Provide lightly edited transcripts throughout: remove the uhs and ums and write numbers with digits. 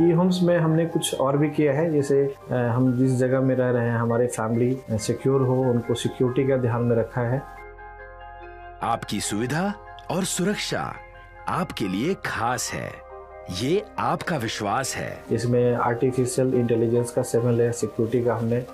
ई Holmes में हमने कुछ और भी किया है, जैसे हम जिस जगह में रह रहे हैं हमारे फैमिली सिक्योर हो, उनको सिक्योरिटी का ध्यान में रखा है। आपकी सुविधा और सुरक्षा आपके लिए खास है, ये आपका विश्वास है। इसमें आर्टिफिशियल इंटेलिजेंस का 7 लेयर सिक्योरिटी का हमने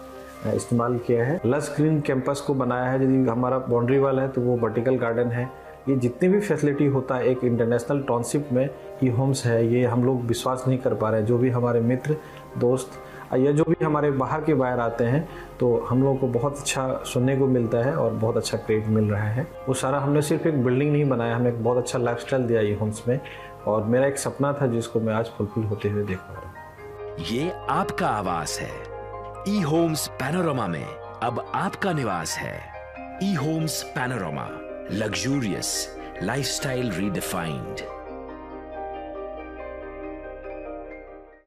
इस्तेमाल किया है। लस ग्रीन कैंपस को बनाया है, यदि हमारा बाउंड्री वाल है तो वो वर्टिकल गार्डन है। ये जितनी भी फैसिलिटी होता है एक इंटरनेशनल टाउनशिप में ई होम्स है, ये हम लोग विश्वास नहीं कर पा रहे हैं। जो भी हमारे मित्र दोस्त या जो भी हमारे बाहर आते हैं तो हम लोगों को बहुत अच्छा सुनने को मिलता है और बहुत अच्छा क्रेडिट मिल रहा है। वो सारा हमने सिर्फ एक बिल्डिंग नहीं बनाया, हमें एक बहुत अच्छा लाइफस्टाइल दिया ई होम्स में, और मेरा एक सपना था जिसको मैं आज फुलफिल होते हुए देख पा रहा हूँ। ये आपका आवास है। ई होम्स पैनोरामा में अब आपका निवास है। E Homes Panorama, luxurious lifestyle redefined.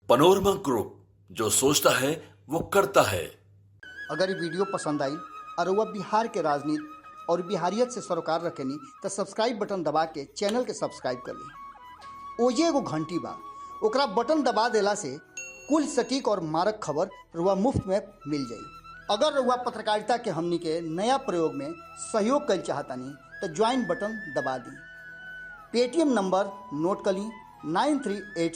Panorama group, जो सोचता है वो करता है। अगर ये वीडियो पसंद आई और वह बिहार के राजनीति और बिहारियत से सरोकार रखेनी तो सब्सक्राइब बटन दबा के चैनल के सब्सक्राइब कर ली। ओजे एगो घंटी बा, ओकरा बटन दबा देला से कुल सटीक और मारक खबर रुआ मुफ्त में मिल जाई। अगर रुआ पत्रकारिता के हमनी के नया प्रयोग में सहयोग कर चाहतानी तो ज्वाइन बटन दबा दी। पेटीएम नंबर नोट कर ली 9386